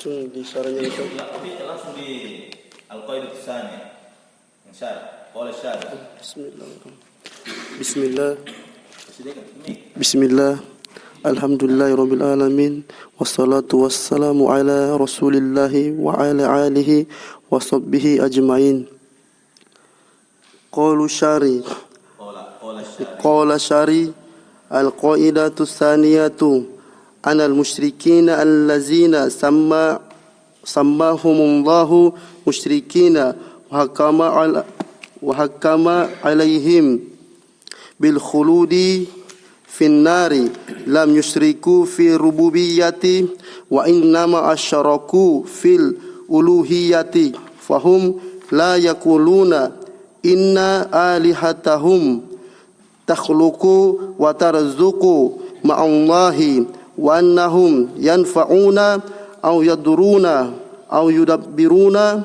Langsung di syarahnya itu. Ya, tapi langsung di Al-Qaidah Tsani. Yang syarah. Qala syarah. Bismillah. Alhamdulillahirabbil alamin. Wassalatu wassalamu ala Rasulillahi wa ala alihi wa sahbihi ajmain. Qala syari al-qaidatu tsaniyatu anal musyrikina allazina sammahumullahu musyrikina wa hakama alaihim bil khuludi fin nari lam yusyriku fi rububiyyati wa innama asyaraku fil uluhiyyati fahum la yaquluna inna alihatahum takhluqu wa tarzuqu ma'allahi wa annahum yanfa'una aw yaduruna aw yudabbiruna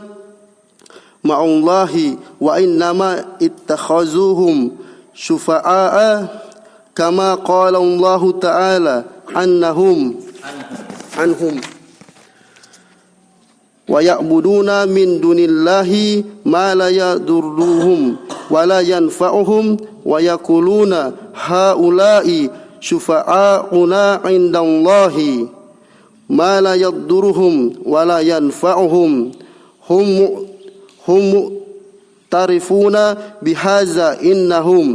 ma'allahi wa innama ittakhazuhum syufa'a kama qala Allah ta'ala anhum wa ya'buduna min dunillahi ma la yadurruhum wa la yanfa'uhum wa yaquluna haula'i syufa'auna 'indallahi ma la yadurruhum wa la yanfa'uhum hum tarifuna bihaza innahum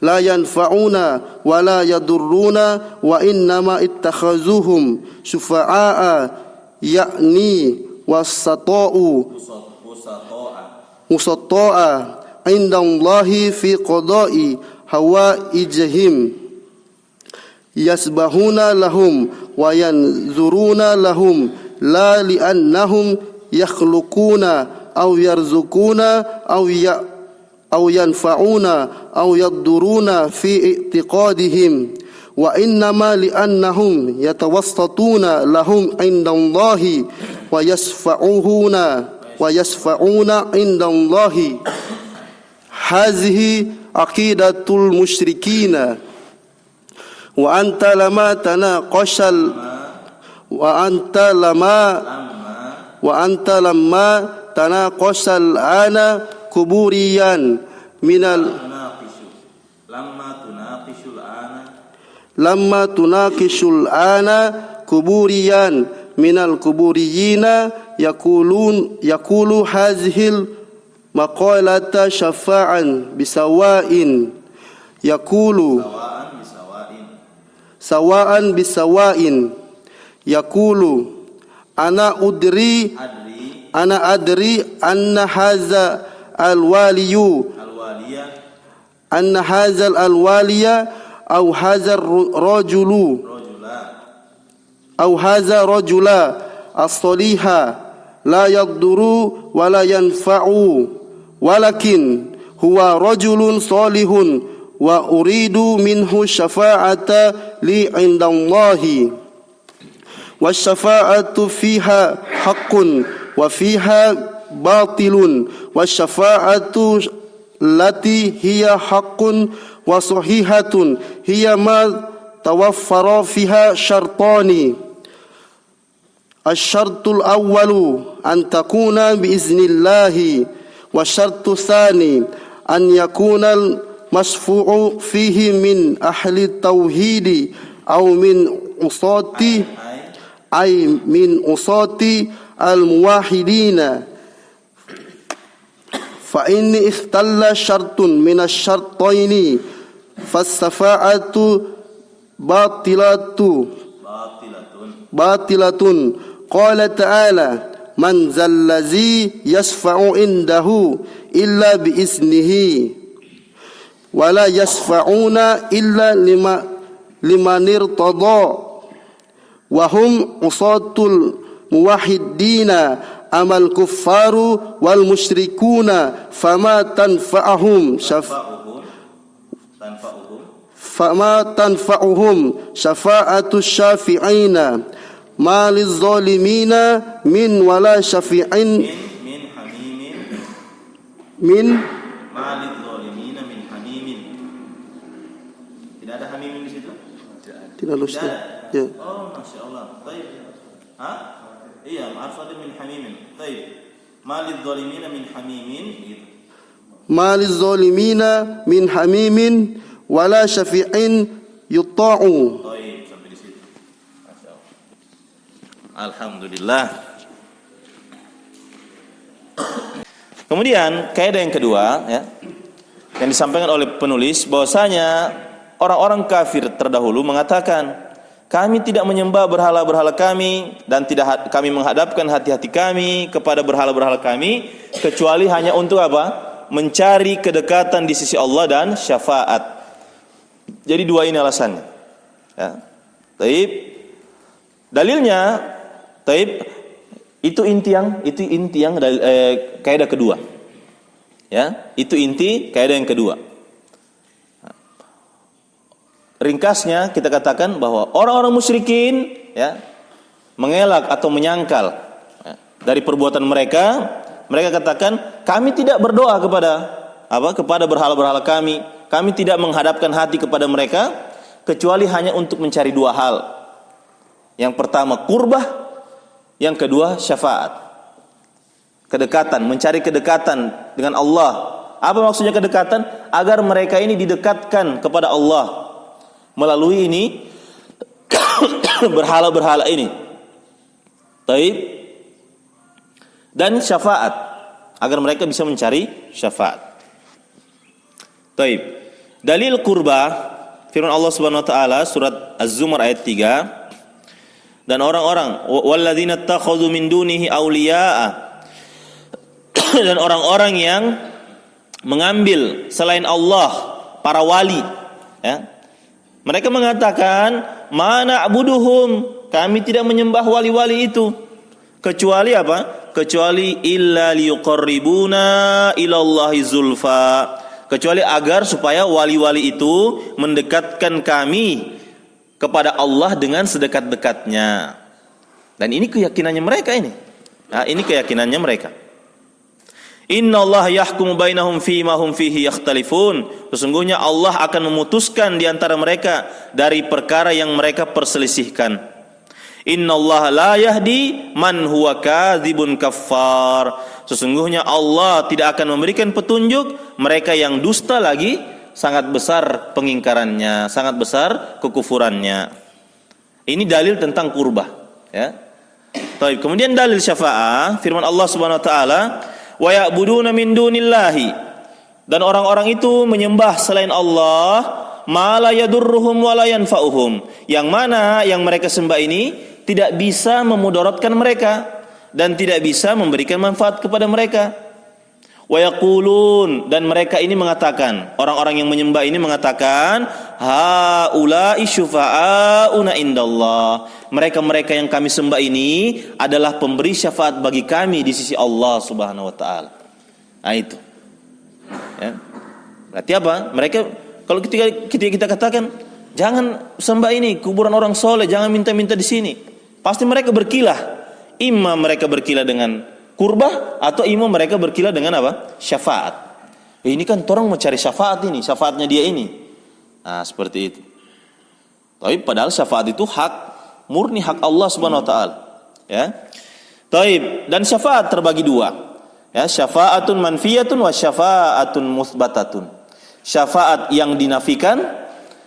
la yanfa'una wa la yadurruna wa innama ittakhazuhum syufa'a yakni wasata'u musata'a indallahi fi qada'i hawaijihim yasbahuna lahum wa yanzuruna lahum la li'annahum yakhluquna aw yarzukuna aw yanfa'una aw yaduruna fi i'tiqadihim wa innama li'annahum yatawassatuna lahum indallahi wa yasfa'una indallahi hazihi aqidatul musyrikina wa anta lamma tanaqashal ana kuburiyan lamma tunaqishul ana kuburiyan minal kuburiyina yaqulu hazihil maqalata syafa'an bisawa'in yaqulu sawa'an bisawa'in yaqulu ana adri anna hadza alwaliya أو هذا رجل الصليح لا يضر ولا ينفع ولكن هو رجل صالح وأريد منه الشفاعة لي عند الله والشفاعة فيها حق وفيها باطل والشفاعة التي هي حق وصحيحة هي ما توفر فيها شرطان الشرط الأول أن تكون بإذن الله والشرط الثاني أن يكون المشفوع فيه من أهل التوحيد أو من عصاة الموحدين فإن اختل شرط من الشرطين فالشفاعة باطلة قال تعالى من ذا الذي يشفع عنده إلا بإذنه ولا يشفعون إلا لمن ارتضى وهم عصاة الموحدين أما الكفار والمشركون فما تنفعهم شفاعة الشافعين ما للظالمين من ولا شفيع من ما للظالمين من حميم. Tidak ada hamim di situ? Tidak ada. Ya. Oh, Masya Allah. Baik. Hah? Iya, harus ada min hamimin. Baik. Malil zalimina min hamimin gitu. Maliz zalimina min hamimin wala syafi'in yuta'u. Baik, sampai di situ. Masyaallah. Alhamdulillah. Kemudian kaidah yang kedua ya, yang disampaikan oleh penulis bahwasanya orang-orang kafir terdahulu mengatakan, kami tidak menyembah berhala-berhala kami dan tidak kami menghadapkan hati-hati kami kepada berhala-berhala kami kecuali hanya untuk apa? Mencari kedekatan di sisi Allah dan syafaat. Jadi dua ini alasannya. Ya. Taib. Dalilnya, taib. Itu inti yang kaidah kedua. Ya, itu inti kaidah yang kedua. Ringkasnya kita katakan bahwa orang-orang musyrikin ya mengelak atau menyangkal ya, dari perbuatan mereka katakan kami tidak berdoa kepada berhala-berhala kami tidak menghadapkan hati kepada mereka kecuali hanya untuk mencari dua hal. Yang pertama qurbah, yang kedua syafaat. Kedekatan, mencari kedekatan dengan Allah. Apa maksudnya kedekatan? Agar mereka ini didekatkan kepada Allah melalui ini berhala-berhala ini. Taib. Dan syafaat, agar mereka bisa mencari syafaat. Taib. Dalil qurbah firman Allah Subhanahu wa taala surat Az-Zumar ayat 3. Dan orang-orang walladzina takhadhu min dunihi awliya'a, dan orang-orang yang mengambil selain Allah para wali ya. Mereka mengatakan mana abuduhum, kami tidak menyembah wali-wali itu kecuali apa? Kecuali illa liqarribuna ilallahi zulfa, kecuali agar supaya wali-wali itu mendekatkan kami kepada Allah dengan sedekat-dekatnya. Dan ini keyakinannya mereka ini. Nah, ini keyakinannya mereka. Innallaha yahkumu bainahum fima hum fihi yakhtalifun. Sesungguhnya Allah akan memutuskan di antara mereka dari perkara yang mereka perselisihkan. Innallaha la yahdi man huwa kadzibun kaffar. Sesungguhnya Allah tidak akan memberikan petunjuk mereka yang dusta lagi sangat besar pengingkarannya, sangat besar kekufurannya. Ini dalil tentang qurbah ya. Baik, kemudian dalil syafa'ah firman Allah Subhanahu wa taala, wa ya'buduna min dunillahi, dan orang-orang itu menyembah selain Allah ma la yadurruhum wa la yanfa'uhum, yang mana yang mereka sembah ini tidak bisa memudaratkan mereka dan tidak bisa memberikan manfaat kepada mereka. Wa yaqulun, dan mereka ini mengatakan, orang-orang yang menyembah ini mengatakan, haula'i syufa'auna indallah, mereka-mereka yang kami sembah ini adalah pemberi syafaat bagi kami di sisi Allah Subhanahu wa taala. Nah itu. Ya. Berarti apa? Mereka kalau kita katakan jangan sembah ini kuburan orang soleh, jangan minta-minta di sini, pasti mereka berkilah. Imma mereka berkilah dengan kurbah atau imam mereka berkilah dengan apa? Syafaat. Ini kan orang mau cari syafaat ini, syafaatnya dia ini. Nah, seperti itu. Tapi padahal syafaat itu hak murni hak Allah Subhanahu wa taala. Ya. Taib, dan syafaat terbagi dua. Ya, syafaatun manfiyatun wa syafaatun mutsbatatun. Syafaat yang dinafikan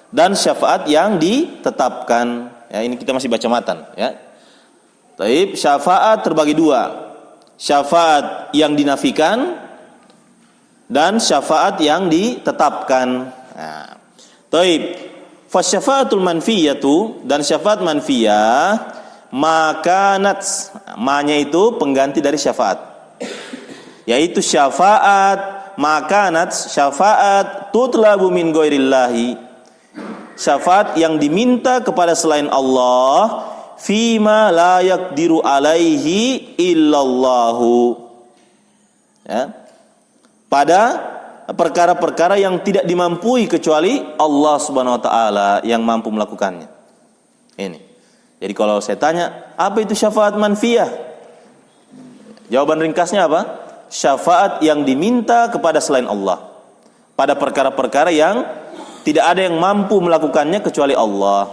dan syafaat yang ditetapkan. Ya, ini kita masih baca matan, ya. Taib, syafaat terbagi dua. Syafaat yang dinafikan dan syafaat yang ditetapkan. Nah, taib, fasyafaatul manfiyatu, dan syafaat manfiyah makanat, ma-nya itu pengganti dari syafaat, yaitu syafaat makanat, syafaat tutlabu min ghairillahi, syafaat yang diminta kepada selain Allah, fima la yaqdiru alaihi illallahu, ya, pada perkara-perkara yang tidak dimampui kecuali Allah Subhanahu wa taala yang mampu melakukannya. Ini. Jadi kalau saya tanya, apa itu syafaat manfiyah? Jawaban ringkasnya apa? Syafaat yang diminta kepada selain Allah pada perkara-perkara yang tidak ada yang mampu melakukannya kecuali Allah.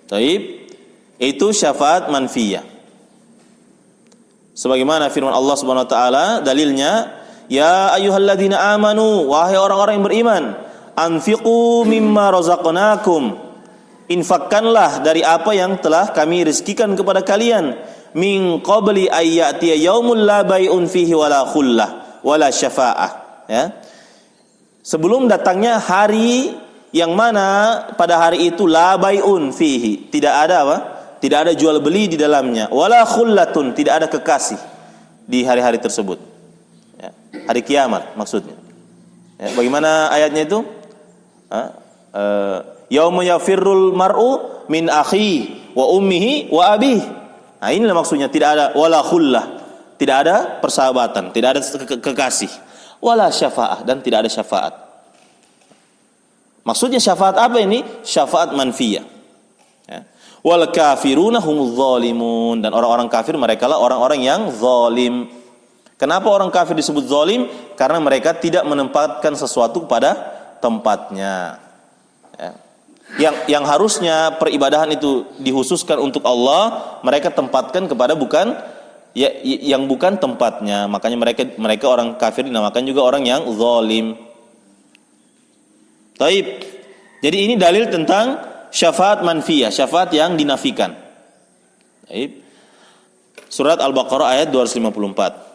Taib, itu syafaat manfiyah. Sebagaimana firman Allah Subhanahu wa taala, dalilnya, ya ayyuhalladzina amanu, wahai orang-orang yang beriman, anfiqu mimma razaqnakum, infakkanlah dari apa yang telah kami rezekikan kepada kalian, min qabli ayyatiya yaumul la bai'un fihi wala khullah wala syafa'ah, ya. Sebelum datangnya hari yang mana pada hari itu la bai'un fihi, tidak ada apa? Tidak ada jual beli di dalamnya, wala khullatun, tidak ada kekasih di hari-hari tersebut. Ya, hari kiamat maksudnya. Ya, bagaimana ayatnya itu? Yauma yafirrul mar'u min akhi wa ummihi wa abih. Nah, inilah maksudnya, tidak ada wala khullah, tidak ada persahabatan, tidak ada kekasih, wala syafa'ah, dan tidak ada syafaat. Maksudnya syafaat apa ini? Syafaat manfiyah. Ya. Wal kafiruna humuz zalimun, dan orang-orang kafir mereka lah orang-orang yang zalim. Kenapa orang kafir disebut zalim? Karena mereka tidak menempatkan sesuatu pada tempatnya. Ya. Yang harusnya peribadahan itu dikhususkan untuk Allah, mereka tempatkan kepada bukan ya, yang bukan tempatnya. Makanya mereka orang kafir dinamakan juga orang yang zalim. Taib. Jadi ini dalil tentang syafaat manfiyah, syafaat yang dinafikan. Taib. Surat Al-Baqarah ayat 254.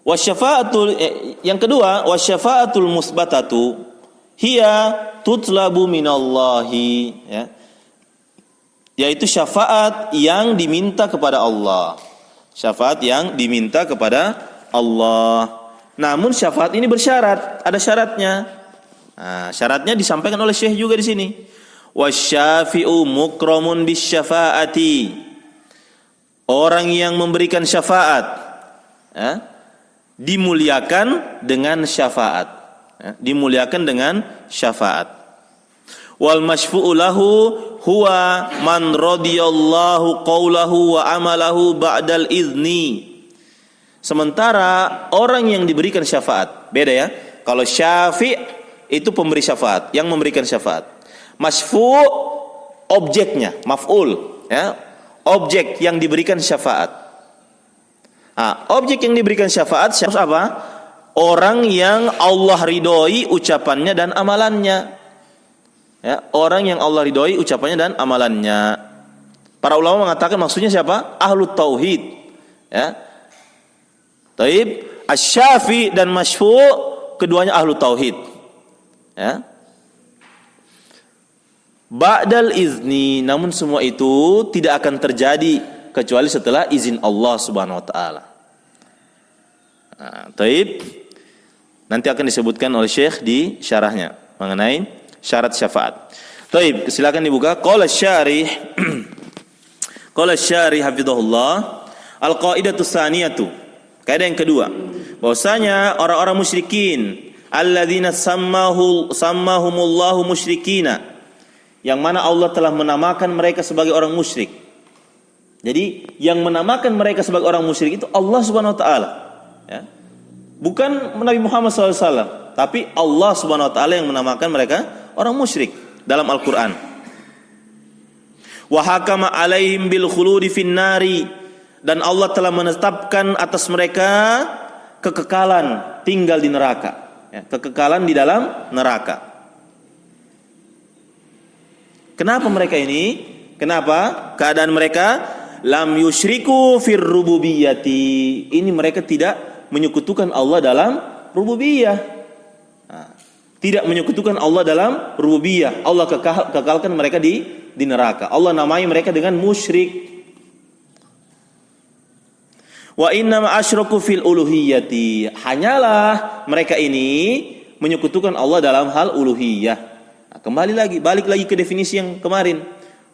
Wasyafa'atul, yang kedua, wasyafa'atul musbatatu hiya tutlabu minallahi, ya. Yaitu syafaat yang diminta kepada Allah. Syafaat yang diminta kepada Allah. Namun syafaat ini bersyarat, ada syaratnya. Nah, syaratnya disampaikan oleh Syekh juga di sini. Wasyafi'u mukramun bisyafaati. Orang yang memberikan syafaat, ya, dimuliakan dengan syafaat, ya, dimuliakan dengan syafaat. Wal masyfu'u lahu huwa man radiyallahu qawlahu wa amalahu ba'dal izni. Sementara orang yang diberikan syafaat, beda ya. Kalau syafi' itu pemberi syafaat, yang memberikan syafaat. Masyfu' objeknya, maf'ul, ya, objek yang diberikan syafaat. Nah, objek yang diberikan syafaat harus apa? Orang yang Allah ridhoi ucapannya dan amalannya. Ya, orang yang Allah ridhoi ucapannya dan amalannya. Para ulama mengatakan maksudnya siapa? Ahlut tauhid. Ya. Taib, asy-syafi dan masyfu' keduanya ahlut tauhid. Ya. Ba'dal izni, namun semua itu tidak akan terjadi kecuali setelah izin Allah Subhanahu wa taala. Nah, taib. Nanti akan disebutkan oleh Syekh di syarahnya mengenai syarat syafaat. Taib, silakan dibuka. Qala syarih Qala syarih hafizahullah, al-qaidatus tsaniyatu. Kaidah yang kedua, bahwasanya orang-orang musyrikin alladzina sammahumullahu musyrikina, yang mana Allah telah menamakan mereka sebagai orang musyrik. Jadi yang menamakan mereka sebagai orang musyrik itu Allah Subhanahu wa taala, ya. Bukan Nabi Muhammad SAW, tapi Allah Subhanahu wa taala yang menamakan mereka orang musyrik dalam Al-Qur'an. Wa hakama alaihim bil khuludi finnari, dan Allah telah menetapkan atas mereka kekekalan tinggal di neraka, ya, kekekalan di dalam neraka. Kenapa mereka ini? Kenapa keadaan mereka? Lam yusyriku fir rububiyyati. Ini mereka tidak menyekutukan Allah dalam rububiyah. Nah, tidak menyekutukan Allah dalam rububiyah. Allah kekalkan mereka di neraka. Allah namai mereka dengan musyrik. Wa innama asyraku fil uluhiyyati. Hanyalah mereka ini menyekutukan Allah dalam hal uluhiyah. Nah, kembali lagi, balik lagi ke definisi yang kemarin.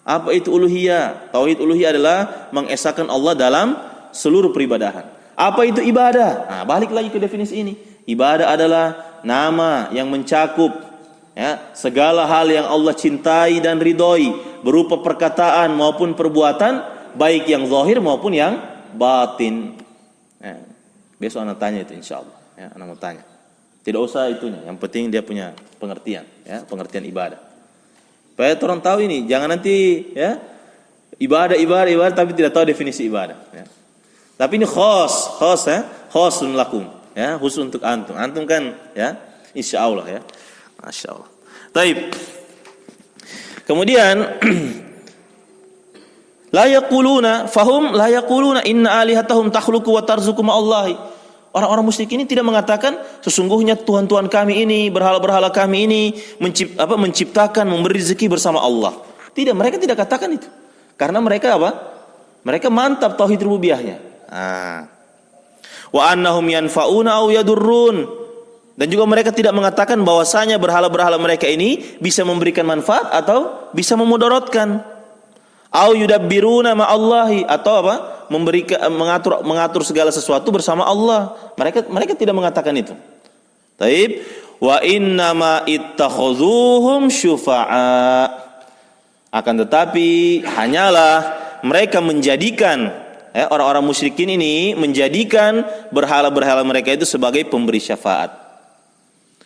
Apa itu uluhiyah? Tauhid uluhiyah adalah mengesahkan Allah dalam seluruh peribadahan. Apa itu ibadah? Nah, balik lagi ke definisi ini. Ibadah adalah nama yang mencakup, ya, segala hal yang Allah cintai dan ridhoi, berupa perkataan maupun perbuatan, baik yang zahir maupun yang batin. Ya, besok anak tanya itu insyaallah. Ya, anak mau tanya. Tidak usah itunya, yang penting dia punya pengertian, ya, pengertian ibadah. Supaya orang tahu ini, jangan nanti ya ibadah tapi tidak tahu definisi ibadah. Ya. Tapi ini khosun lakum, ya, khusus untuk antum. Antum kan, ya, insya Allah ya, masya Allah. Taib. Kemudian la yaquluna inna alihatahum takhluqu wa tarzuqu ma'allahi. Orang-orang musyrik ini tidak mengatakan sesungguhnya Tuhan-Tuhan kami ini, berhala-berhala kami ini menciptakan, memberi rezeki bersama Allah. Tidak, mereka tidak katakan itu. Karena mereka apa? Mereka mantap tauhid rububiyahnya. Wa annahum yanfa'una aw yadurrun. Dan juga mereka tidak mengatakan bahwasanya berhala-berhala mereka ini bisa memberikan manfaat atau bisa memudaratkan. Au yudabbiruna ma'allahi, atau apa? Mengatur segala sesuatu bersama Allah. Mereka tidak mengatakan itu. Taib. Wa innama ittakhuzuhum syufa'a. Akan tetapi hanyalah mereka menjadikan orang-orang musyrikin ini menjadikan berhala-berhala mereka itu sebagai pemberi syafaat.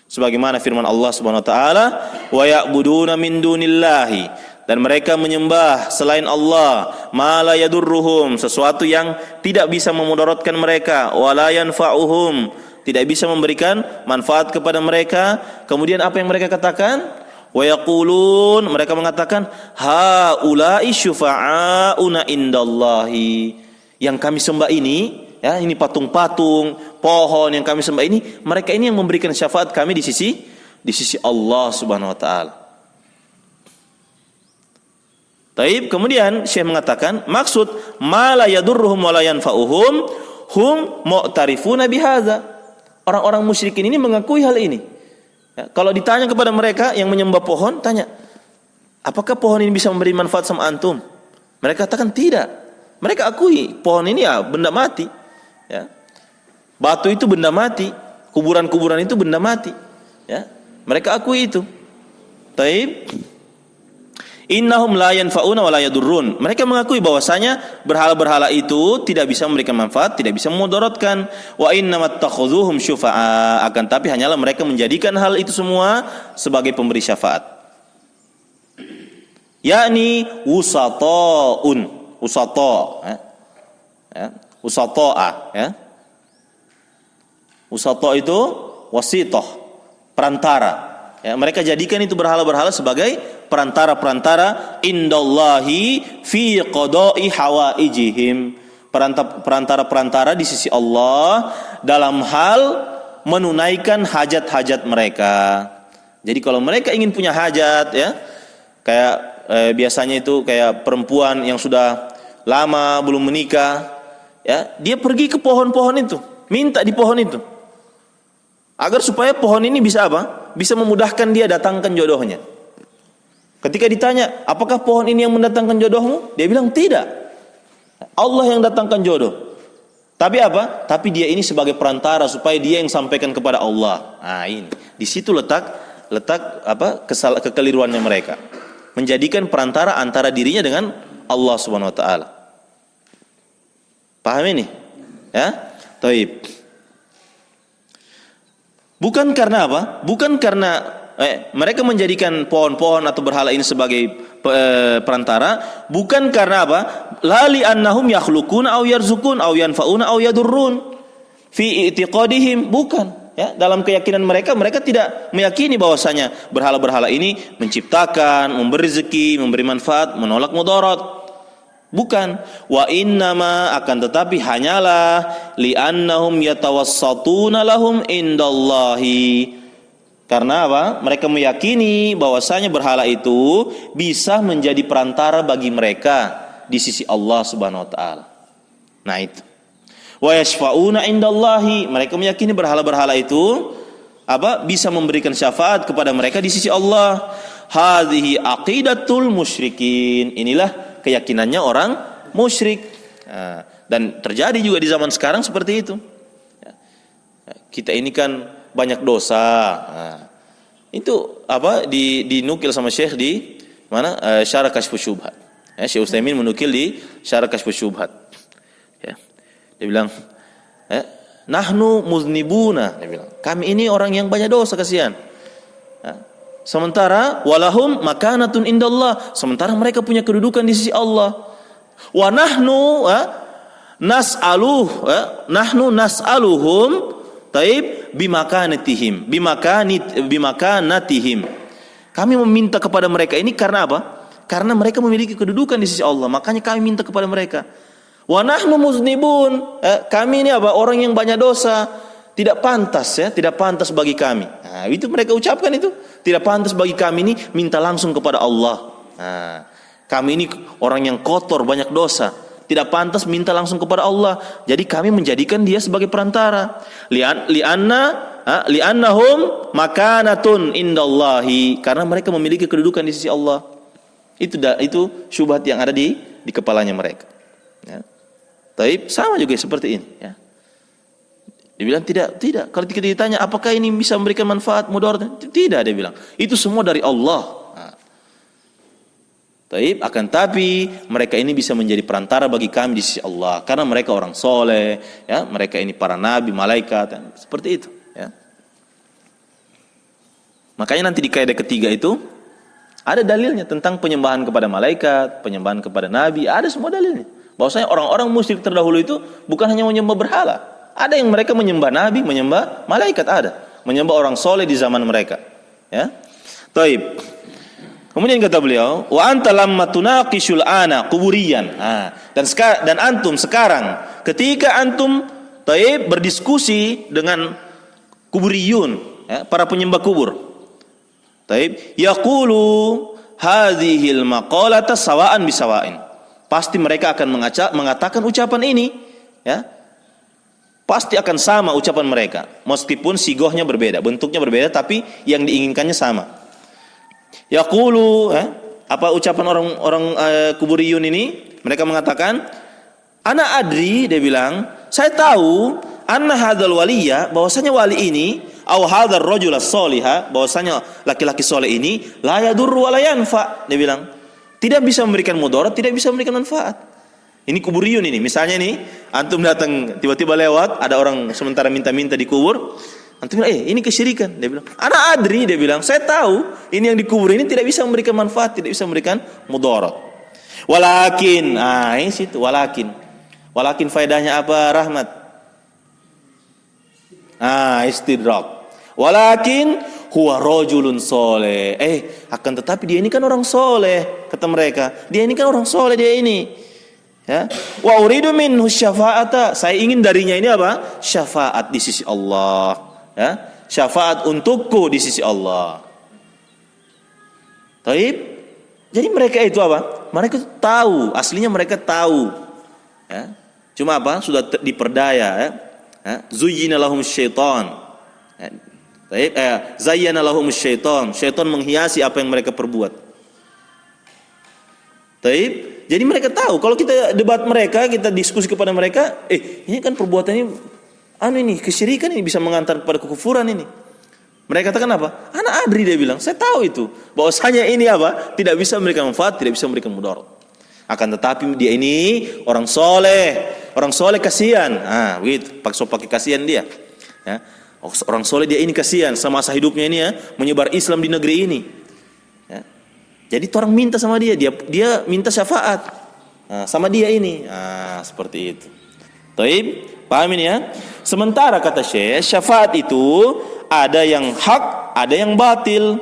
Sebagaimana firman Allah Subhanahu wa taala, wa ya'buduna min dunillahi, dan mereka menyembah selain Allah ma la yadurruhum, sesuatu yang tidak bisa memudaratkan mereka, wa la yanfa'uhum, tidak bisa memberikan manfaat kepada mereka. Kemudian apa yang mereka katakan? Wa yaqulun, mereka mengatakan haula'i syufa'auna indallahi, yang kami sembah ini, ya, ini patung-patung, pohon yang kami sembah ini, mereka ini yang memberikan syafaat kami di sisi Allah Subhanahu wa taala. Taib. Kemudian Syekh mengatakan maksud ma la yadurruhum wa la yanfa'uhum hum mu'tarifuna bihadza. Orang-orang musyrikin ini mengakui hal ini. Ya, kalau ditanya kepada mereka yang menyembah pohon, tanya, apakah pohon ini bisa memberi manfaat sama antum? Mereka katakan tidak. Mereka akui pohon ini ya benda mati. Ya. Batu itu benda mati, kuburan-kuburan itu benda mati. Ya. Mereka akui itu. Taib. Innahum la yanfa'una wa la yadurrun. Mereka mengakui bahwasanya berhala-berhala itu tidak bisa memberikan manfaat, tidak bisa memudaratkan. Wa innamat takhudhuhum syufa'a, akan tapi hanyalah mereka menjadikan hal itu semua sebagai pemberi syafaat. Yakni usata'a, ya. Usata'a, ya. Usata itu wasithah, perantara. Ya, mereka jadikan itu berhala-berhala sebagai perantara-perantara indallahi fi qada'i hawaijihim, perantara-perantara di sisi Allah dalam hal menunaikan hajat-hajat mereka. Jadi kalau mereka ingin punya hajat, ya, kayak biasanya itu kayak perempuan yang sudah lama belum menikah, ya, dia pergi ke pohon-pohon itu, minta di pohon itu, agar supaya pohon ini bisa apa? Bisa memudahkan dia datangkan jodohnya. Ketika ditanya, apakah pohon ini yang mendatangkan jodohmu? Dia bilang tidak. Allah yang datangkan jodoh. Tapi apa? Tapi dia ini sebagai perantara supaya dia yang sampaikan kepada Allah. Nah, ini. Di situ letak apa? Kekeliruannya mereka. Menjadikan perantara antara dirinya dengan Allah Subhanahu wa taala. Paham ini? Ya? Taib. Bukan karena apa? Bukan karena mereka menjadikan pohon-pohon atau berhala ini sebagai perantara, bukan karena apa? Lali annahum yakhluquna aw yarzukun aw yanfa'una aw yadurrun fi i'tiqadihim, bukan. Ya, dalam keyakinan mereka tidak meyakini bahwasanya berhala-berhala ini menciptakan, memberi rezeki, memberi manfaat, menolak mudarat. Bukan. Wa innama, akan tetapi hanyalah li'annahum yatawassatuna lahum indallahi. Karena apa? Mereka meyakini bahwasanya berhala itu bisa menjadi perantara bagi mereka di sisi Allah Subhanahu wa taala. Nah itu. Wa yashfa'una indallahi. Mereka meyakini berhala-berhala itu apa? Bisa memberikan syafaat kepada mereka di sisi Allah. Hadhihi aqidatul musyrikin. Inilah keyakinannya orang musyrik. Dan terjadi juga di zaman sekarang seperti itu. Kita ini kan banyak dosa. Itu apa dinukil sama Syekh di mana? Syarah Kasyfus Syubhat. Syekh Utsaimin menukil di Syarah Kasyfus Syubhat. Ya. Dia bilang, nahnu muznibuna, dia bilang. Kami ini orang yang banyak dosa, kasihan. Sementara walahum makanatun indallah, sementara mereka punya kedudukan di sisi Allah. Wa nahnu nas'aluhum taib bimakanatihim. Kami meminta kepada mereka ini karena apa? Karena mereka memiliki kedudukan di sisi Allah, makanya kami minta kepada mereka. Wa nahnu muznibun, kami ini apa? Orang yang banyak dosa, tidak pantas tidak pantas bagi kami. Nah, itu mereka ucapkan itu, tidak pantas bagi kami ini minta langsung kepada Allah. Nah, kami ini orang yang kotor, banyak dosa, tidak pantas minta langsung kepada Allah. Jadi kami menjadikan dia sebagai perantara. Li'annahum makanatun indallahi, karena mereka memiliki kedudukan di sisi Allah. Itu syubhat yang ada di kepalanya mereka. Ya. Taib sama juga seperti ini. Ya. Dia bilang tidak. Kalau kita ditanya apakah ini bisa memberikan manfaat, mudarat, tidak, dia bilang. Itu semua dari Allah. Nah. Taib, akan tapi mereka ini bisa menjadi perantara bagi kami di sisi Allah karena mereka orang soleh, ya, mereka ini para nabi, malaikat, seperti itu. Ya. Makanya nanti di kaidah ketiga itu ada dalilnya tentang penyembahan kepada malaikat, penyembahan kepada nabi, ada semua dalilnya. Bahwasanya orang-orang musyrik terdahulu itu bukan hanya menyembah berhala. Ada yang mereka menyembah nabi, menyembah malaikat, ada. Menyembah orang soleh di zaman mereka. Ya. Taib. Kemudian kata beliau, wa anta lamma tunaqishul ana quburiyan. Dan antum sekarang ketika antum taib berdiskusi dengan kuburiyun, ya, para penyembah kubur. Taib, yaqulu hadhil maqalata sawa'an bisawa'in. Pasti mereka akan mengatakan ucapan ini, ya. Pasti akan sama ucapan mereka, meskipun sigohnya berbeda, bentuknya berbeda, tapi yang diinginkannya sama. Yaqulu, apa ucapan orang-orang kuburiyun ini? Mereka mengatakan, ana adri, dia bilang, saya tahu, anna hadzal waliya, bahwasanya wali ini, au hadzal rajul as-soliha, bahwasanya laki-laki soleh ini, la yadurru wa la yanfa, dia bilang, tidak bisa memberikan mudarat, tidak bisa memberikan manfaat. Ini kuburiyun ini, misalnya nih, antum datang tiba-tiba lewat, ada orang sementara minta-minta di kubur, antum bilang, ini kesyirikan. Dia bilang, ana adri, dia bilang, saya tahu, ini yang dikubur ini tidak bisa memberikan manfaat, tidak bisa memberikan mudarat. Walakin, ini situ, walakin faedahnya apa, Rahmat? Istidrak. Walakin huwa rajulun soleh. Akan tetapi dia ini kan orang soleh, kata mereka. Dia ini kan orang soleh, dia ini. Ya. Wa uridu minhu syafa'ata. Saya ingin darinya ini apa? Syafaat di sisi Allah. Ya. Syafaat untukku di sisi Allah. Taib. Jadi mereka itu apa? Mereka itu tahu, aslinya mereka tahu. Ya. Cuma apa? Sudah diperdaya. Ya. Zuyyina lahum syaitan. Zayyana lahum syaitan. Syaitan menghiasi apa yang mereka perbuat. Taib. Jadi mereka tahu kalau kita debat mereka, kita diskusi kepada mereka, ini kan perbuatannya ini kesyirikan, ini bisa mengantar pada kekufuran ini. Mereka katakan apa? Ana adri, dia bilang, saya tahu itu. Bahwasanya ini apa? Tidak bisa memberikan manfaat, tidak bisa memberikan mudarat. Akan tetapi dia ini orang soleh. Orang soleh kasihan. Begitu. Pakai kasihan dia. Ya. Orang soleh dia ini kasihan semasa hidupnya ini, ya, menyebar Islam di negeri ini. Ya. Jadi orang minta sama dia minta syafaat sama dia ini. Seperti itu. Taib, paham ini ya? Sementara kata Syekh, syafaat itu ada yang hak, ada yang batil.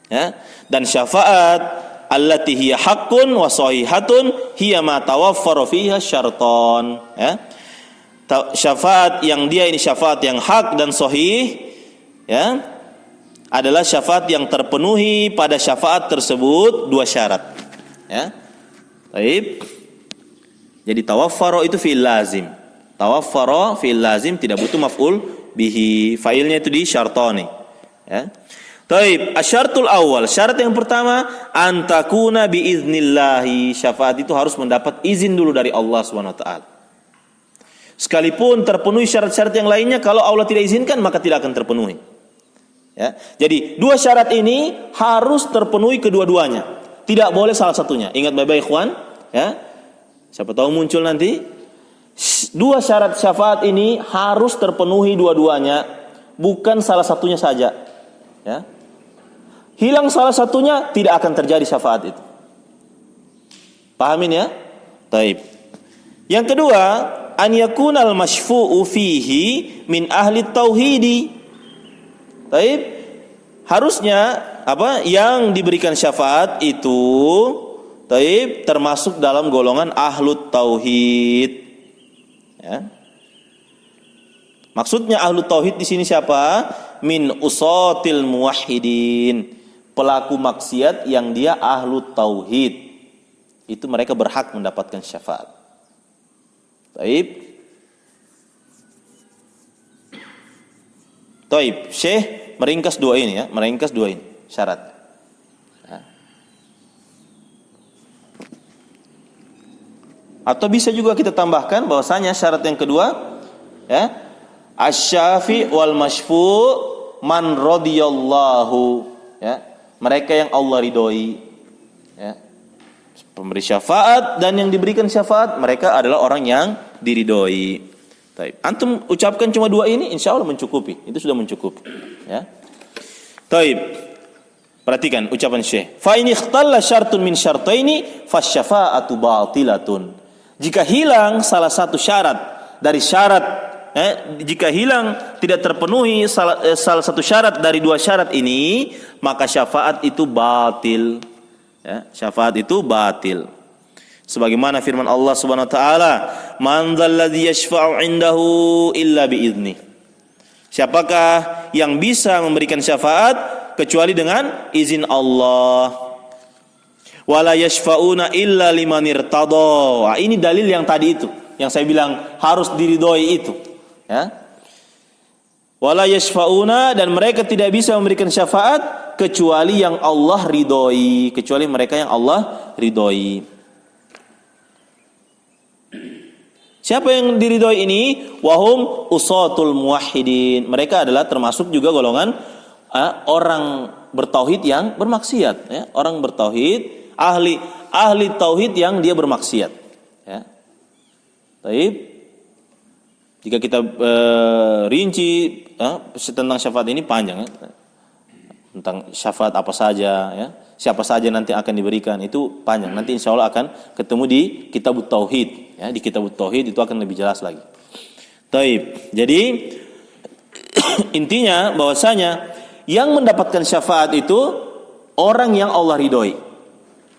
Ya. Dan syafaat allati hiya haqqun wa sahihatun hiya ma tawaffara fiha syartan. Ya. Syafaat yang dia ini syafaat yang hak dan sahih, ya, adalah syafaat yang terpenuhi pada syafaat tersebut dua syarat. Ya. Baik. Jadi tawaffara itu fi'il lazim. Tawaffara fi'il lazim, tidak butuh maf'ul bihi. Fa'ilnya itu di syartani. Ya. Baik, asyartul awal, syarat yang pertama, antakuna biiznillahi. Syafaat itu harus mendapat izin dulu dari Allah Subhanahu wa taala. Sekalipun terpenuhi syarat-syarat yang lainnya, kalau Allah tidak izinkan maka tidak akan terpenuhi. Ya. Jadi dua syarat ini harus terpenuhi kedua-duanya. Tidak boleh salah satunya. Ingat baik-baik ikhwan, ya. Siapa tahu muncul nanti. Dua syarat syafaat ini harus terpenuhi dua-duanya, bukan salah satunya saja. Ya. hilang salah satunya, tidak akan terjadi syafaat itu. Pahamin ya? Taib. Yang kedua, an yakunal masyfu'u fihi min ahli tauhidi. Taib. Harusnya yang diberikan syafaat itu termasuk dalam golongan ahlut tauhid. Ya. Maksudnya ahlut tauhid di sini siapa? Min usatil muwahhidin, pelaku maksiat yang dia ahlut tauhid. Itu mereka berhak mendapatkan syafaat. Taib. Syekh meringkas dua ini syarat. Ya. Atau bisa juga kita tambahkan bahwasanya syarat yang kedua, ya, asy-syafi wal masyfu' man radhiyallahu, ya, mereka yang Allah ridhoi, ya. Pemberi syafaat dan yang diberikan syafaat mereka adalah orang yang diridhoi. Taib. Antum ucapkan cuma dua ini, insya Allah mencukupi. Itu sudah mencukupi. Ya. Taib. Perhatikan ucapan Syekh. Fa in ikhtalla syartun min syartaini fasyafa'atu batilatun. Jika hilang salah satu syarat dari syarat, jika hilang tidak terpenuhi salah satu syarat dari dua syarat ini, maka syafaat itu batil. Ya, syafaat itu batil. Sebagaimana firman Allah Subhanahu wa taala, "Man dzalladzi yashfa'u 'indahu illa bi'idznih." Siapakah yang bisa memberikan syafaat kecuali dengan izin Allah? Wala yashfa'una illa liman irtada. Ini dalil yang tadi itu, yang saya bilang harus diridhoi itu, ya. Wala yashfa'una, dan mereka tidak bisa memberikan syafaat kecuali yang Allah ridhoi, kecuali mereka yang Allah ridhoi. Siapa yang diridhoi ini? Wahum usatul muwahhidin. Mereka adalah termasuk juga golongan orang bertauhid yang bermaksiat, ya. Orang bertauhid, ahli tauhid yang dia bermaksiat, ya. Taib. Jika kita rinci tentang syafaat ini panjang, ya. Tentang syafaat apa saja, ya. Siapa saja nanti akan diberikan, itu panjang. Nanti insya Allah akan ketemu di Kitabut Tauhid, ya. Di Kitabut Tauhid itu akan lebih jelas lagi. Taib. Jadi intinya bahwasanya yang mendapatkan syafaat itu orang yang Allah ridhoi,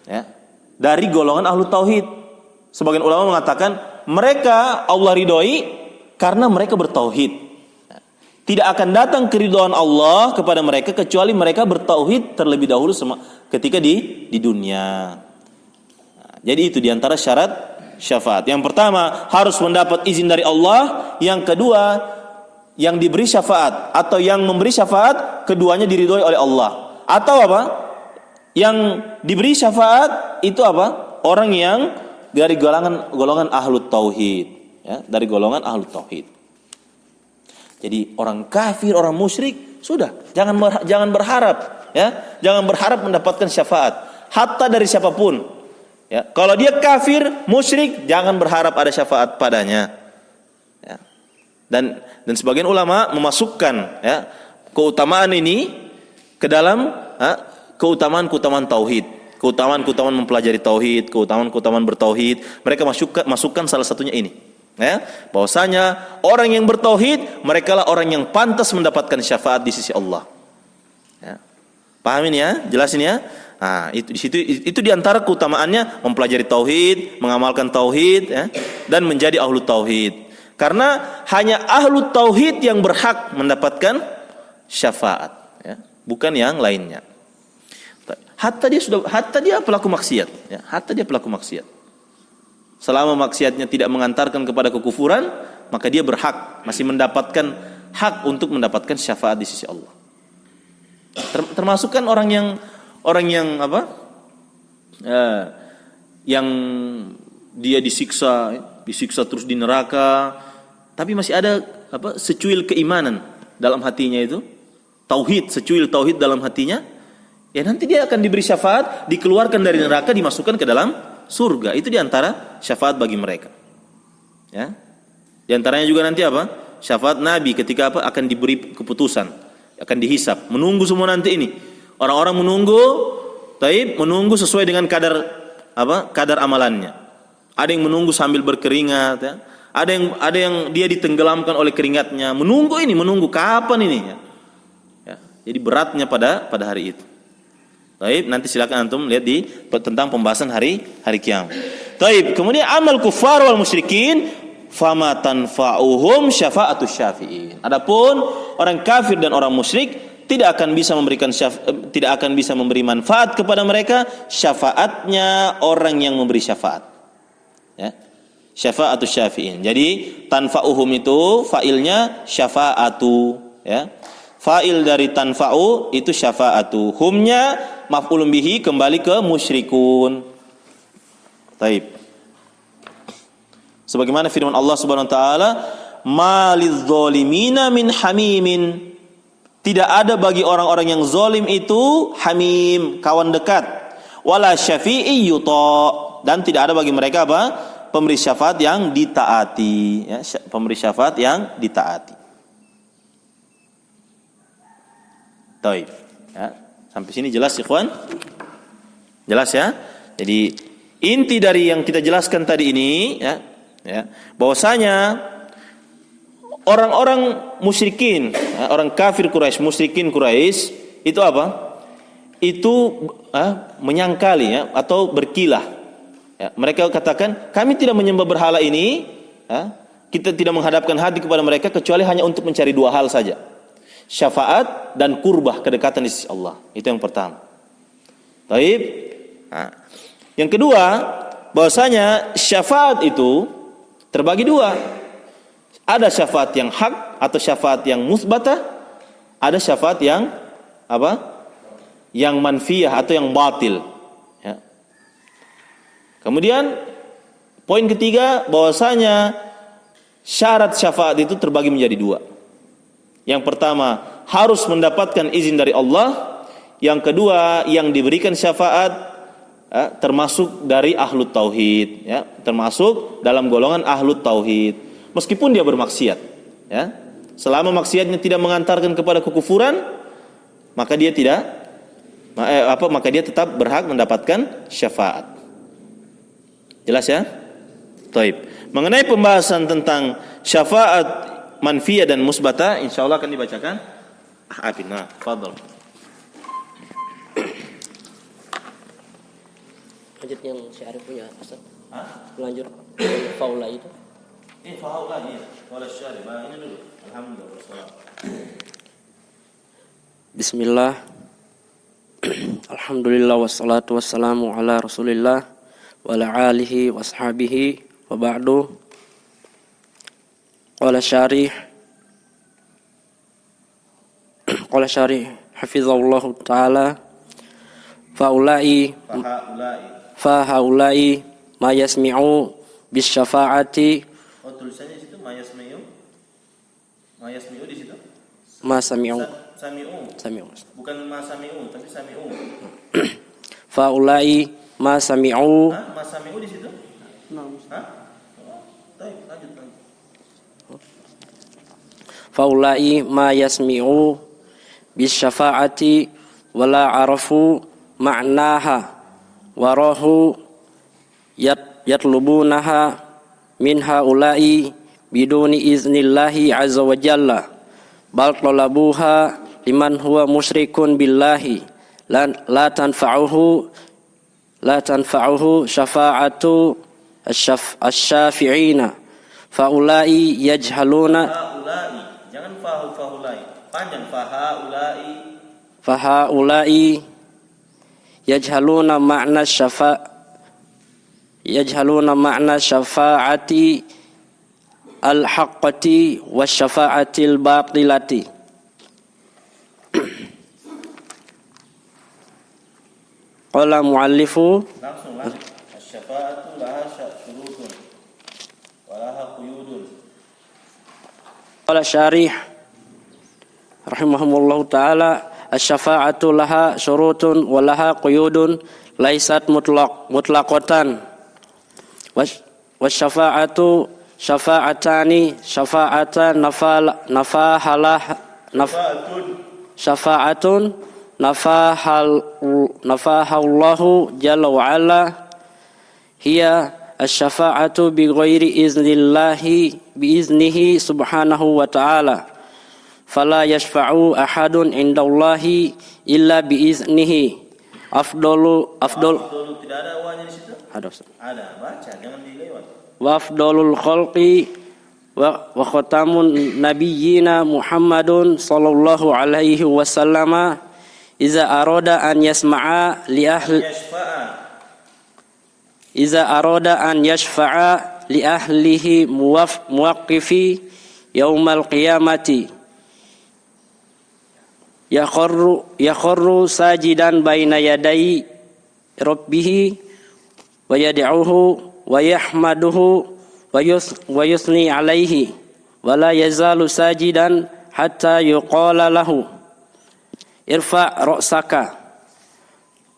ya. Dari golongan ahlu tauhid. Sebagian ulama mengatakan mereka Allah ridhoi karena mereka bertauhid. Tidak akan datang keridhaan Allah kepada mereka kecuali mereka bertauhid terlebih dahulu ketika di dunia. Jadi itu diantara syarat syafaat. Yang pertama harus mendapat izin dari Allah. Yang kedua yang diberi syafaat atau yang memberi syafaat keduanya diridhoi oleh Allah. Atau apa? Yang diberi syafaat itu apa? Orang yang dari golongan ahlu tauhid, ya, dari golongan ahlu tauhid. Jadi orang kafir, orang musyrik, sudah jangan berharap, ya, jangan berharap mendapatkan syafaat, hatta dari siapapun, ya. Kalau dia kafir, musyrik, jangan berharap ada syafaat padanya, ya. Dan sebagian ulama memasukkan, ya, keutamaan ini ke dalam keutamaan tauhid, keutamaan mempelajari tauhid, keutamaan bertauhid. Mereka masukkan salah satunya ini, ya, bahwasanya orang yang bertauhid mereka lah orang yang pantas mendapatkan syafaat di sisi Allah, ya. Pahamin ya, jelasin ya. Nah, itu diantara keutamaannya mempelajari tauhid, mengamalkan tauhid, ya, dan menjadi ahlu tauhid. Karena hanya ahlu tauhid yang berhak mendapatkan syafaat, ya, bukan yang lainnya. Hatta dia pelaku maksiat, ya, hatta dia pelaku maksiat. Selama maksiatnya tidak mengantarkan kepada kekufuran, maka dia berhak, masih mendapatkan hak untuk mendapatkan syafaat di sisi Allah. Termasuk kan orang yang apa? Yang dia disiksa terus di neraka, tapi masih ada secuil keimanan dalam hatinya itu, secuil tauhid dalam hatinya, ya nanti dia akan diberi syafaat, dikeluarkan dari neraka, dimasukkan ke dalam surga. Itu diantara syafaat bagi mereka, ya. Diantaranya juga nanti syafaat Nabi ketika akan diberi keputusan, akan dihisab, menunggu semua nanti ini. Orang-orang menunggu, menunggu sesuai dengan kadar amalannya. Ada yang menunggu sambil berkeringat, ya. Ada yang dia ditenggelamkan oleh keringatnya. Menunggu kapan ini? Ya. Jadi beratnya pada hari itu. Nanti silakan antum lihat tentang pembahasan hari kiamat. Kemudian amal kufar wal musyrikin fama tanfa'uhum syafa'atus syafi'in. Adapun orang kafir dan orang musyrik tidak akan bisa memberi manfaat kepada mereka syafaatnya orang yang memberi syafaat. Ya. Syafa'atus syafi'in. Jadi tanfa'uhum itu fa'ilnya syafa'atu, ya. Fa'il dari tanfa'u itu syafa'atu. Humnya maf'ulun bihi kembali ke musyrikun. Sebagaimana firman Allah Subhanahu wa taala, "Maliz zalimina min hamimin." Tidak ada bagi orang-orang yang zalim itu hamim, kawan dekat. Wala syafi'i yuta, dan tidak ada bagi mereka pemberi syafaat yang ditaati, ya, pemberi syafaat yang ditaati. Ya, sampai sini jelas ikhwan? Jelas ya? Jadi inti dari yang kita jelaskan tadi ini, ya, bahwasanya orang-orang musyrikin, orang kafir Quraisy, musyrikin Quraisy itu apa? Itu menyangkali, ya, atau berkilah. Ya, mereka katakan, kami tidak menyembah berhala ini, ya, kita tidak menghadapkan hati kepada mereka kecuali hanya untuk mencari dua hal saja, syafaat dan kurbah, kedekatan di sisi Allah. Itu yang pertama. Yang kedua, bahwasanya syafaat itu terbagi dua. Ada syafaat yang hak atau syafaat yang musbatah, ada syafaat yang yang manfiyah atau yang batil. Ya. Kemudian poin ketiga, bahwasanya syarat syafaat itu terbagi menjadi dua. Yang pertama, harus mendapatkan izin dari Allah. Yang kedua, yang diberikan syafaat termasuk dari ahlut tauhid, ya, termasuk dalam golongan ahlut tauhid. Meskipun dia bermaksiat, ya, selama maksiatnya tidak mengantarkan kepada kekufuran, maka dia tetap berhak mendapatkan syafaat. Jelas ya? Mengenai pembahasan tentang syafaat manfiyah dan musbata, insyaallah akan dibacakan. Fadhal. Lanjut yang Syarif punya Ustaz. Lanjut faula itu. Faula ini, faula Syarif. Ini dulu. Alhamdulillah. Bismillah. Alhamdulillah wassalatu wassalamu ala Rasulillah wa ala alihi washabihi wa ba'du. Qala syarih hafizahullahu taala fahaulai ma yasmi'u bis syafaati. Tulisannya di situ ma yasmi'u. Ma yasmi'u di situ? Ma sami'u. Sami'u. Bukan ma sami'u, tapi sami'u. Faulai ma sami'u. Ma sami'u di situ? Lanjut. Faulai ma yasmi'u bis syafaati wala arafu ma'naha warahu yatlubunaha min haula'i biduni iznillahi azza wa jalla bal talabuha liman huwa musyrikun billahi la tanfa'uhu syafa'atu asy-syafi'ina faulai yajhaluna jangan faulai panjang fahaulai yajhaluna ma'na syafa'ati al-haqqati wasyafa'atil batilati. Qala muallifu langsung asy-syafa'atu laha syurutun wa laha quyudun. Qala syarih rahimahumullahu taala asy-syafa'atu laha syurutun wa laha quyudun laisat mutlaqatan wasyafa'atu syafa'atani syafa'atan syafa'atun nafahallahu jalla wa ala hiya asy-syafa'atu bi ghairi iznihi subhanahu wa ta'ala fala yashfa'u ahadun indallahi illa bi iznihi afdalu tidak ada awalnya di situ? Ada, baca, jangan dilewat. Wa afdalul khalqi wa khatamun nabiyyina Muhammadun sallallahu alaihi wasallam iza arada an yasma'a li ahli li ahlihi muwaqqifi yaumal qiyamati yakhurru sajidan baina yadai rabbih wa yad'uhu wa yahmaduhu wa yusni alaihi wa la yazalu sajidan hatta yuqala lahu irfa' ra'saka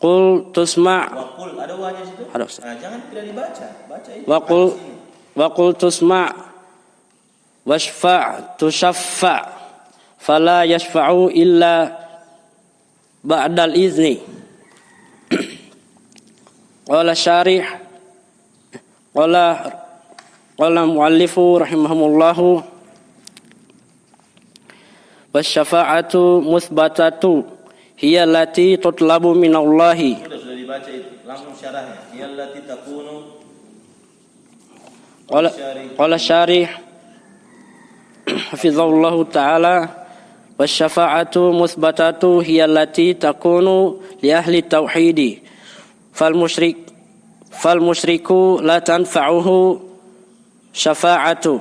qul tusma' Wa qul ada wahnya situ? Ada. Jangan tidak dibaca, baca itu. wa qul tusma' washfa' tushaffa' fala yashfa'u illa ba'dal izni. Qala syarih qala muallifu rahimahumullahu wasyafa'atu musbatatu hiya allati tutlabu minallahi. Sudah dibaca itu. Langsung syarahnya. Hiyallati takunu Qala syarih hafizahullahu ta'ala wasyafa'atu musbatatu hiya allati takunu li ahli tauhidi fal musyriku la tanfa'uhu syafa'atu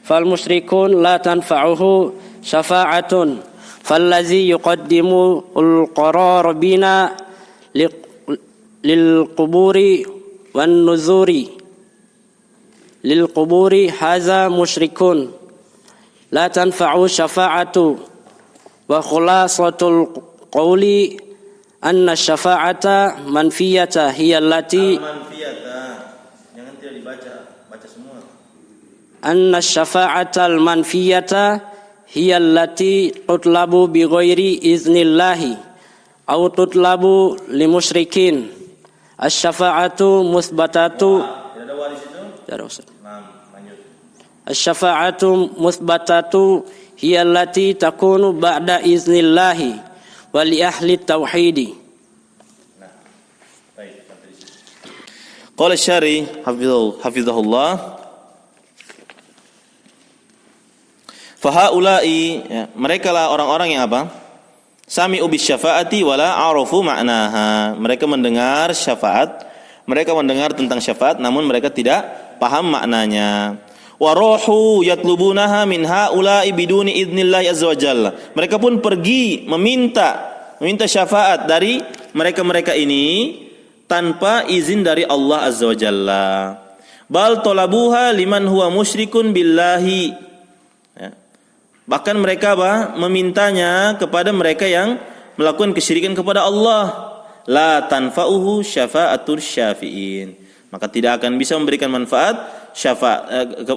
fal musyrikun la tanfa'uhu syafa'atun fallazi yuqaddimu al-qarar bina lil quburi wan nuzuri lil quburi haza musyrikun la tanfa'u syafa'atu wa khulasatul qawli anna syafa'ata manfiyata hiya allati jangan tidak dibaca, baca semua. anna syafa'atal manfiyata hiya allati tutlabu bi ghairi iznillahi aw tutlabu li musyrikin asy-syafa'atu musbatatu. Tidak ada wali situ? Ya Ustaz. Lanjut. Asy-syafa'atu musbatatu hiya allati takunu ba'da iznillahi wa li ahli tauhidi. Baik, sampai di situ. Qala syari hafizahullah fahaula'i mereka lah orang-orang yang apa? Sami'u bisyafa'ati wala arafu ma'naha. Mereka mendengar syafaat, mereka mendengar tentang syafaat namun mereka tidak paham maknanya. Wa ruhu yatlubunaha min haula'i biduni idznillah azza wajalla. Mereka pun pergi meminta syafaat dari mereka-mereka ini tanpa izin dari Allah azza wajalla. Bal talabuha liman huwa musyrikun billahi. Bahkan mereka memintanya kepada mereka yang melakukan kesyirikan kepada Allah. La tanfa'uhu syafa'atul syafi'in. Maka tidak akan bisa memberikan manfaat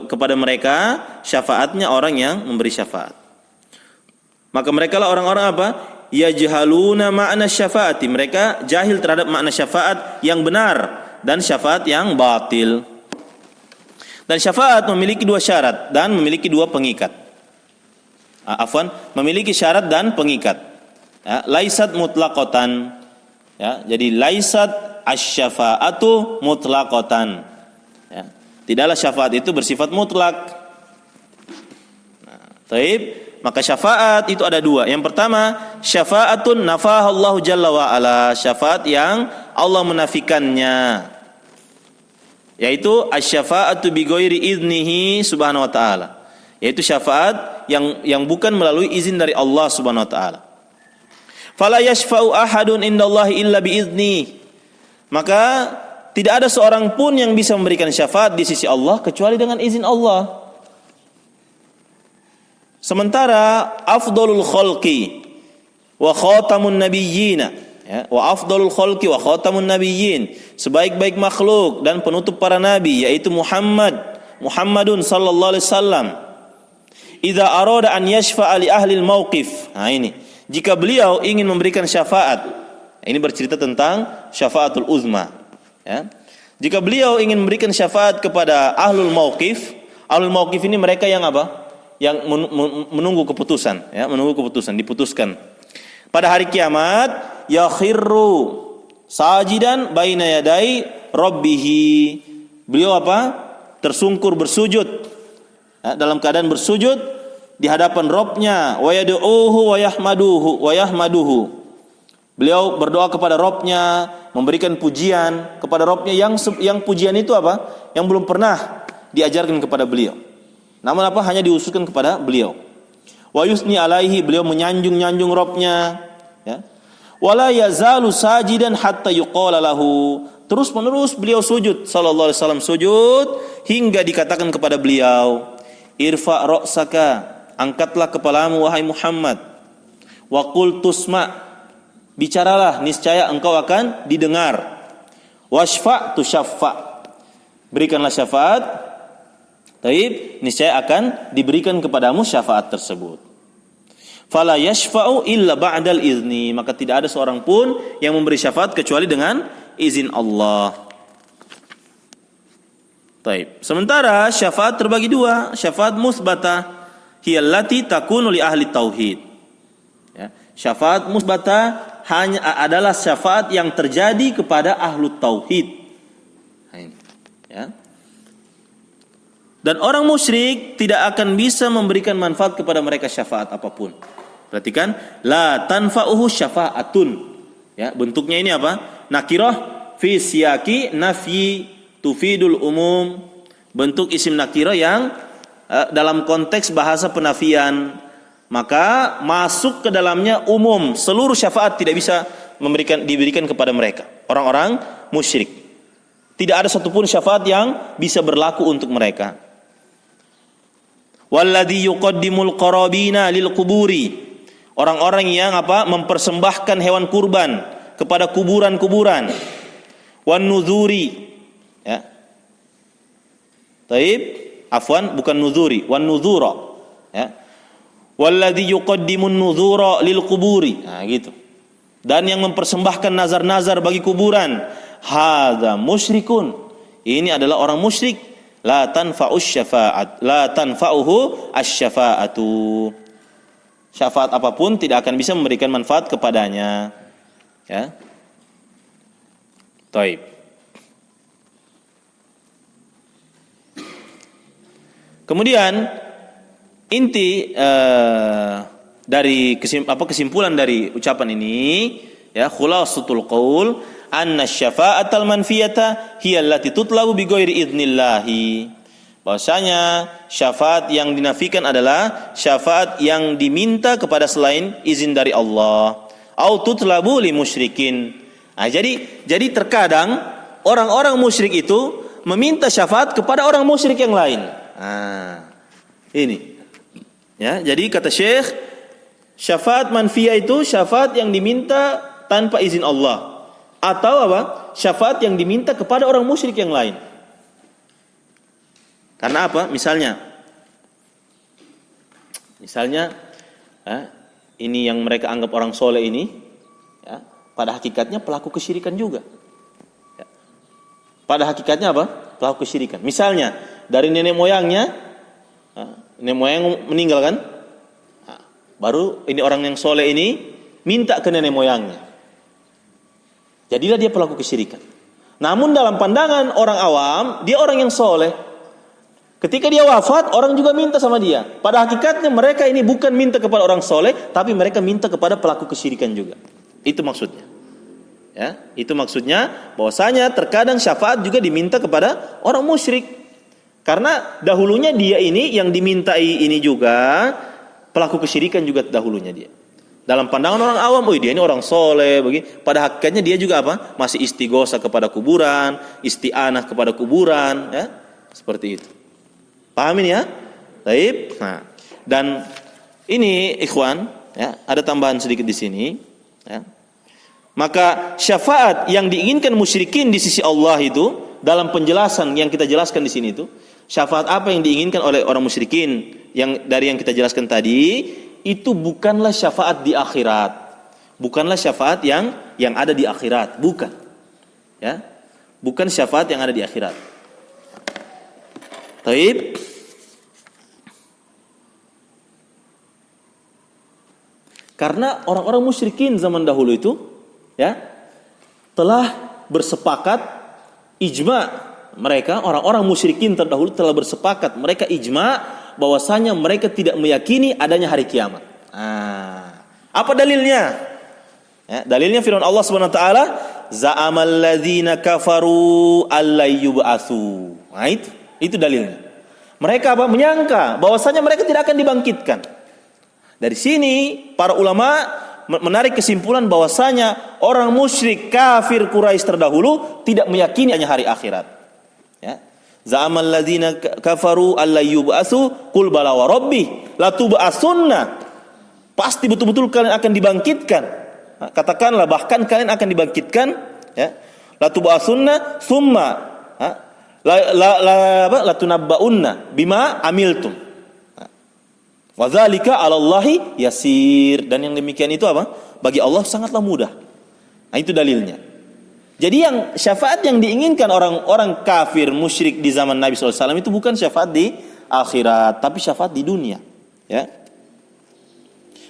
kepada mereka syafaatnya orang yang memberi syafaat. Maka mereka lah orang-orang apa? Yajhaluna ma'na syafaati. Mereka jahil terhadap makna syafaat yang benar dan syafaat yang batil. Dan syafaat memiliki dua syarat dan memiliki dua pengikat. Memiliki syarat dan pengikat. Ya, laisat mutlaqatan. Ya, jadi laisat asy-syafa'atu mutlaqatan. Ya, tidaklah syafaat itu bersifat mutlak. Maka syafaat itu ada dua. Yang pertama, syafa'atun nafahallahu jalla wa ala. Syafaat yang Allah menafikannya. Yaitu asy-syafa'atu bi ghairi idnihi subhanahu wa ta'ala. Yaitu syafaat yang bukan melalui izin dari Allah Subhanahu wa taala. Fala yashfa'u ahadun indallahi illa biizni. Maka tidak ada seorang pun yang bisa memberikan syafaat di sisi Allah kecuali dengan izin Allah. Sementara afdalul khalqi wa khatamun nabiyyin, wa afdalul khalqi wa khatamun nabiyyin, sebaik-baik makhluk dan penutup para nabi yaitu Muhammadun sallallahu alaihi wasallam. idza arada an yashfa'a li ahli al-mauqif. Nah ini, jika beliau ingin memberikan syafaat. Ini bercerita tentang syafaatul uzma, ya. Jika beliau ingin memberikan syafaat kepada ahlul mauqif ini mereka yang apa? Yang menunggu keputusan, ya, menunggu keputusan, diputuskan. Pada hari kiamat, yakhirru sajidan baina yadai rabbihi. Beliau apa? Tersungkur bersujud, ya, dalam keadaan bersujud di hadapan Rabb-Nya, wa yad'uhu wa yahmaduhu. Beliau berdoa kepada Rabb-Nya, memberikan pujian kepada Rabb-Nya yang pujian itu apa? Yang belum pernah diajarkan kepada beliau. Namun apa? Hanya diusulkan kepada beliau. Wa yusni alaihi, beliau menyanjung Rabb-Nya, ya. Wala yazalu sajidan hatta yuqala lahu. Terus-menerus beliau sujud, sallallahu alaihi wasallam sujud hingga dikatakan kepada beliau, irfa ra'saka, angkatlah kepalamu wahai Muhammad. Wa qul tusma, bicaralah, niscaya engkau akan didengar. Washfa' tusyaffa, berikanlah syafaat, taib, niscaya akan diberikan kepadamu syafaat tersebut. Fala yashfa'u illa ba'dal izni, maka tidak ada seorang pun yang memberi syafaat kecuali dengan izin Allah. Taib. Sementara syafaat terbagi dua, syafaat musbatah hiyallati takunu li ahli tauhid. Ya, syafaat musbatah hanya adalah syafaat yang terjadi kepada ahlu tauhid. Ya. Dan orang musyrik tidak akan bisa memberikan manfaat kepada mereka syafaat apapun. Perhatikan, la tanfa'uhu syafa'atun. Ya, bentuknya ini apa? Nakirah fi siyaqi nafyi tufidul umum. Bentuk isim nakirah yang dalam konteks bahasa penafian, maka masuk ke dalamnya umum, seluruh syafaat tidak bisa diberikan kepada mereka, orang-orang musyrik. Tidak ada satupun syafaat yang bisa berlaku untuk mereka. Walladzi yuqaddimul qarabina lil quburi, orang-orang yang apa? Mempersembahkan hewan kurban kepada kuburan-kuburan. Wan nuzuri, ya. Taib, afwan, bukan nuzuri, wan nuzura, ya. Walladzi yuqaddimun nuzura lil quburi. Nah, gitu. Dan yang mempersembahkan nazar-nazar bagi kuburan, hadza musyrikun. Ini adalah orang musyrik. La tanfa'us syafa'at, la tanfa'uhu asy-syafa'atu. Syafaat apapun tidak akan bisa memberikan manfaat kepadanya. Ya. Taib. Kemudian inti dari kesimpulan dari ucapan ini, ya, khulasatul qaul anna syafa'atal manfiyata hiya allati tutlabu bi ghairi idznillah. Bahwasanya syafaat yang dinafikan adalah syafaat yang diminta kepada selain izin dari Allah. Au tutlabu li musyrikin. Nah, jadi terkadang orang-orang musyrik itu meminta syafaat kepada orang musyrik yang lain. Nah, ini. Ya, jadi kata Syekh, syafaat manfiyah itu syafaat yang diminta tanpa izin Allah, atau apa? Syafaat yang diminta kepada orang musyrik yang lain. Karena apa? Misalnya, ini yang mereka anggap orang soleh ini, ya, pada hakikatnya pelaku kesyirikan juga. Ya. Pada hakikatnya apa? Pelaku kesyirikan. Misalnya dari nenek moyangnya, nenek moyang meninggal kan? Nah, baru ini orang yang soleh ini minta ke nenek moyangnya. Jadilah dia pelaku kesyirikan. Namun dalam pandangan orang awam, dia orang yang soleh. Ketika dia wafat, orang juga minta sama dia. Pada hakikatnya mereka ini bukan minta kepada orang soleh, tapi mereka minta kepada pelaku kesyirikan juga. Itu maksudnya. Ya, itu maksudnya bahwasanya terkadang syafaat juga diminta kepada orang musyrik. Karena dahulunya dia ini yang dimintai ini juga pelaku kesyirikan juga dahulunya dia. Dalam pandangan orang awam, oh dia ini orang soleh, begini. Pada hakikatnya dia juga apa? Masih istighosa kepada kuburan, isti'anah kepada kuburan, ya, seperti itu. Pahamin ya? Baik. Nah, dan ini ikhwan, ya, ada tambahan sedikit di sini, ya. Maka syafaat yang diinginkan musyrikin di sisi Allah itu dalam penjelasan yang kita jelaskan di sini itu, syafaat apa yang diinginkan oleh orang musyrikin? dari yang kita jelaskan tadi itu bukanlah syafaat di akhirat. Bukanlah syafaat yang ada di akhirat, bukan. Ya. Bukan syafaat yang ada di akhirat. Taib. Karena orang-orang musyrikin zaman dahulu itu ya telah bersepakat ijma, mereka orang-orang musyrikin terdahulu telah bersepakat, mereka ijma bahwasanya mereka tidak meyakini adanya hari kiamat. Apa dalilnya? Ya, dalilnya firman Allah Subhanahu wa taala, za'amal ladzina kafaru allayyub'atsu. Nah, itu dalilnya. Mereka menyangka bahwasanya mereka tidak akan dibangkitkan. Dari sini para ulama menarik kesimpulan bahwasanya orang musyrik kafir Quraisy terdahulu tidak meyakini hanya hari akhirat. Ya. Za'amal ladzina kafaru allayyub'atsu qul bala wa rabbi la tub'atsunna. Pasti betul-betul kalian akan dibangkitkan. Katakanlah bahkan kalian akan dibangkitkan, ya. La tub'atsunna tsumma la tunabbaunna bima amiltum. Wa dzalika 'alallahi yasir, dan yang demikian itu apa? Bagi Allah sangatlah mudah. Nah, itu dalilnya. Jadi yang syafaat yang diinginkan orang-orang kafir musyrik di zaman Nabi SAW itu bukan syafaat di akhirat, tapi syafaat di dunia. Ya.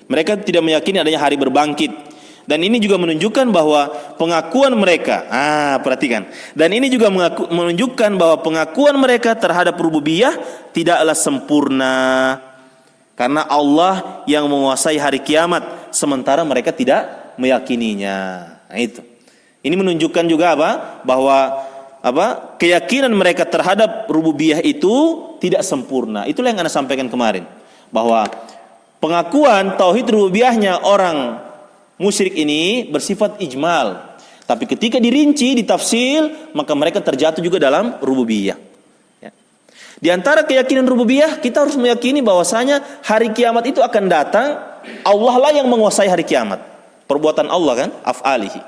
Mereka tidak meyakini adanya hari berbangkit. Dan ini juga menunjukkan bahwa pengakuan mereka, perhatikan. Dan ini juga menunjukkan bahwa pengakuan mereka terhadap rububiyah tidaklah sempurna. Karena Allah yang menguasai hari kiamat, sementara mereka tidak meyakininya. Nah, itu. Ini menunjukkan juga bahwa keyakinan mereka terhadap rububiyah itu tidak sempurna. Itulah yang Anda sampaikan kemarin, bahwa pengakuan tauhid rububiyahnya orang musyrik ini bersifat ijmal. Tapi ketika dirinci, ditafsir, maka mereka terjatuh juga dalam rububiyah. Di antara keyakinan rububiyah, kita harus meyakini bahwasanya hari kiamat itu akan datang. Allah lah yang menguasai hari kiamat. Perbuatan Allah kan, af'alihi.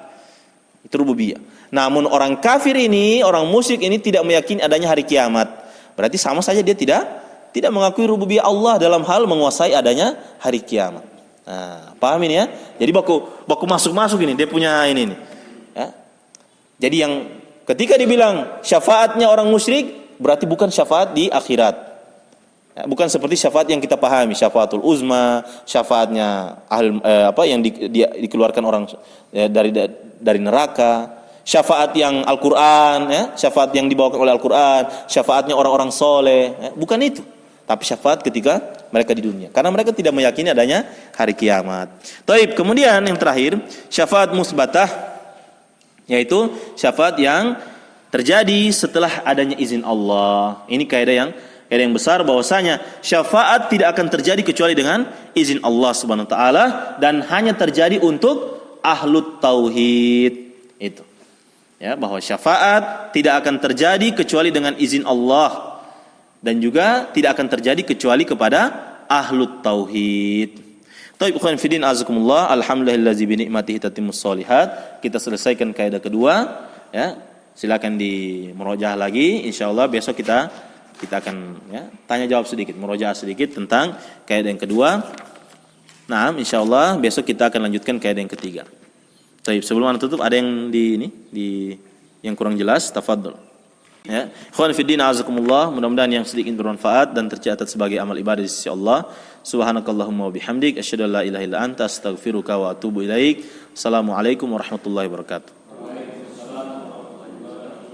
Itu rububiyah. Namun orang kafir ini, orang musyrik ini tidak meyakini adanya hari kiamat. Berarti sama saja dia tidak mengakui rububiyah Allah dalam hal menguasai adanya hari kiamat. Nah, paham ini ya? Jadi baku masuk ini, dia punya ini nih. Ya. Jadi yang ketika dibilang syafaatnya orang musyrik, berarti bukan syafaat di akhirat. Ya, bukan seperti syafaat yang kita pahami, syafaatul uzma, syafaatnya yang dikeluarkan orang dari neraka, syafaat yang Al-Qur'an, ya, syafaat yang dibawakan oleh Al-Qur'an, syafaatnya orang-orang soleh, ya, bukan itu. Tapi syafaat ketika mereka di dunia, karena mereka tidak meyakini adanya hari kiamat. Taib, kemudian yang terakhir, syafaat musbatah, yaitu syafaat yang terjadi setelah adanya izin Allah. Ini kaidah yang besar, bahwasanya syafaat tidak akan terjadi kecuali dengan izin Allah Subhanahu wa taala, dan hanya terjadi untuk ahlut tauhid. Itu. Ya, bahwa syafaat tidak akan terjadi kecuali dengan izin Allah, dan juga tidak akan terjadi kecuali kepada ahlut tauhid. Taib ikhwan fillah azakumullah, alhamdulillazi bi ni'matihi tatimmus shalihat. Kita selesaikan kaidah kedua, ya. Silakan di murojaah lagi, insyaallah besok kita akan tanya jawab sedikit, murojaah sedikit tentang kaidah yang kedua. Nah, insyaallah besok kita akan lanjutkan kaidah yang ketiga. Baik, sebelum Anda tutup ada yang yang kurang jelas, tafadhol. Ya, ikhwan fillah azakumullah, mudah-mudahan yang sedikit bermanfaat dan tercatat sebagai amal ibadah di sisi Allah. Subhanakallahumma wa bihamdik, asyhadu an la ilaha illa anta, astaghfiruka wa atubu ilaik. Assalamualaikum warahmatullahi wabarakatuh.